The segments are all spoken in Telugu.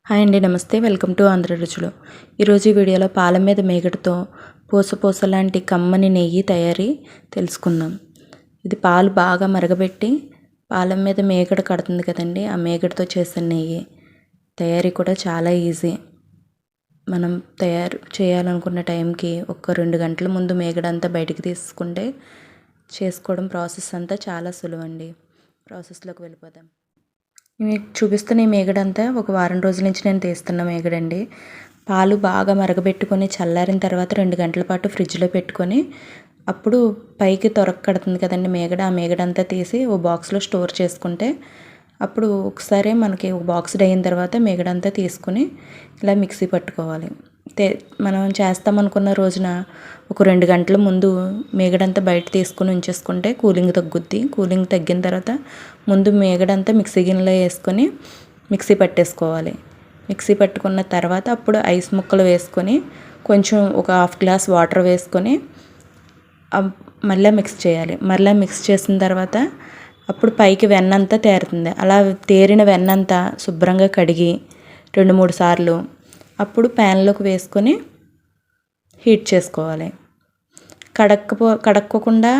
హాయ్ అండి, నమస్తే. వెల్కమ్ టు ఆంధ్ర రుచులు. ఈరోజు ఈ వీడియోలో పాల మీద మేగడతో పూస లాంటి కమ్మని నెయ్యి తయారీ తెలుసుకుందాం. ఇది పాలు బాగా మరగబెట్టి పాల మీద మేగడ కడుతుంది కదండి, ఆ మేగడతో చేసిన నెయ్యి. తయారీ కూడా చాలా ఈజీ. మనం తయారు చేయాలనుకున్న టైంకి ఒక 2 గంటల ముందు మేగడంతా బయటికి తీసుకుంటే చేసుకోవడం ప్రాసెస్ అంతా చాలా సులువండి. ప్రాసెస్లోకి వెళ్ళిపోదాం. మీకు చూపిస్తున్న ఈ మేగడంతా ఒక వారం రోజుల నుంచి నేను తీస్తున్న మేగడండి. పాలు బాగా మరగబెట్టుకొని చల్లారిన తర్వాత 2 గంటల పాటు ఫ్రిడ్జ్లో పెట్టుకొని అప్పుడు పైకి తొరక కడుతుంది కదండి మేగడ, ఆ మేగడంతా తీసి ఓ బాక్స్లో స్టోర్ చేసుకుంటే అప్పుడు ఒకసారి మనకి ఒక బాక్స్ అయిన తర్వాత మేగడంతా తీసుకుని ఇలా మిక్సీ పట్టుకోవాలి. మనం చేస్తామనుకున్న రోజున ఒక 2 గంటల ముందు మేగడంతా బయట తీసుకుని ఉంచేసుకుంటే కూలింగ్ తగ్గుద్ది. కూలింగ్ తగ్గిన తర్వాత ముందు మేగడంతా మిక్సీ గిన్నెలో వేసుకొని మిక్సీ పట్టేసుకోవాలి. మిక్సీ పట్టుకున్న తర్వాత అప్పుడు ఐస్ ముక్కలు వేసుకొని కొంచెం ఒక హాఫ్ గ్లాస్ వాటర్ వేసుకొని మళ్ళీ మిక్స్ చేయాలి. మళ్ళీ మిక్స్ చేసిన తర్వాత అప్పుడు పైకి వెన్నంతా తేరుతుంది. అలా తేరిన వెన్నంతా శుభ్రంగా కడిగి 2-3 సార్లు అప్పుడు ప్యాన్లోకి వేసుకొని హీట్ చేసుకోవాలి. కడక్కోకుండా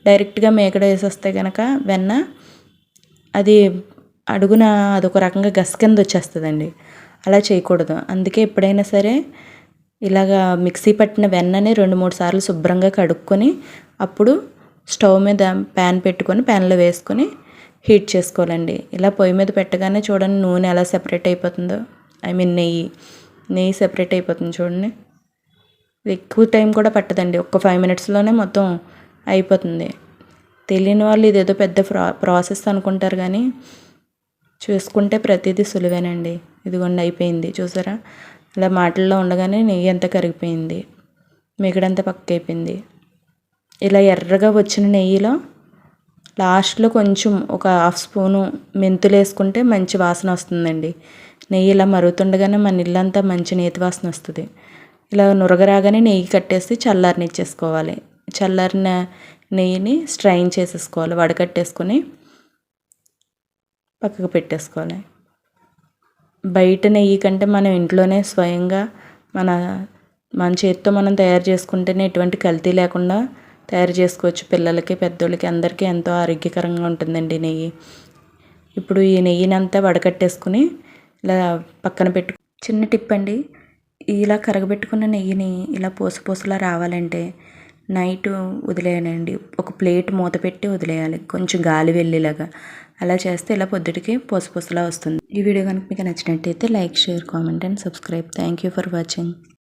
డైరెక్ట్గా మేగడ వేసేస్తే కనుక వెన్న అది అడుగున అదొక రకంగా గస్ కింద వచ్చేస్తుందండి. అలా చేయకూడదు. అందుకే ఎప్పుడైనా సరే ఇలాగా మిక్సీ పట్టిన వెన్నని 2-3 సార్లు శుభ్రంగా కడుక్కొని అప్పుడు స్టవ్ మీద ప్యాన్ పెట్టుకొని ప్యాన్లో వేసుకొని హీట్ చేసుకోవాలండి. ఇలా పొయ్యి మీద పెట్టగానే చూడండి నూనె ఎలా సెపరేట్ అయిపోతుందో, నెయ్యి సెపరేట్ అయిపోతుంది చూడండి. ఎక్కువ టైం కూడా పట్టదండి, ఒక 5 మినిట్స్లోనే మొత్తం అయిపోతుంది. తెలియని వాళ్ళు ఇదేదో పెద్ద ప్రాసెస్ అనుకుంటారు, కానీ చూసుకుంటే ప్రతిదీ సులువేనండి. ఇదిగోండి అయిపోయింది చూసారా, ఇలా మాటల్లో ఉండగానే నెయ్యి అంతా కరిగిపోయింది, మిగడంతా పక్కైపోయింది. ఇలా ఎర్రగా వచ్చిన నెయ్యిలో లాస్ట్లో కొంచెం ఒక హాఫ్ స్పూను మెంతులు వేసుకుంటే మంచి వాసన వస్తుందండి. నెయ్యి ఇలా మరుగుతుండగానే మన ఇల్లంతా మంచి నేతి వాసన వస్తుంది. ఇలా నురగరాగానే నెయ్యి కట్టేసి చల్లారనిచ్చేసుకోవాలి. చల్లారిన నెయ్యిని స్ట్రైన్ చేసేసుకోవాలి, వడకట్టేసుకొని పక్కకు పెట్టేసుకోవాలి. బయట నెయ్యి కంటే మనం ఇంట్లోనే స్వయంగా మన చేతితో మనం తయారు చేసుకుంటేనే ఎటువంటి కల్తీ లేకుండా తయారు చేసుకోవచ్చు. పిల్లలకి, పెద్దోళ్ళకి అందరికీ ఎంతో ఆరోగ్యకరంగా ఉంటుందండి నెయ్యి. ఇప్పుడు ఈ నెయ్యిని అంతా వడకట్టేసుకుని ఇలా పక్కన పెట్టు. చిన్న టిప్ అండి, ఇలా కరగబెట్టుకున్న నెయ్యిని ఇలా పూసలా రావాలంటే నైట్ వదిలేయాలండి. ఒక ప్లేట్ మూత పెట్టి వదిలేయాలి, కొంచెం గాలి వెళ్ళేలాగా. అలా చేస్తే ఇలా పొద్దుటికి పూసలా వస్తుంది. ఈ వీడియో కనుక మీకు నచ్చినట్టయితే like, share, comment and subscribe. Thank you for watching.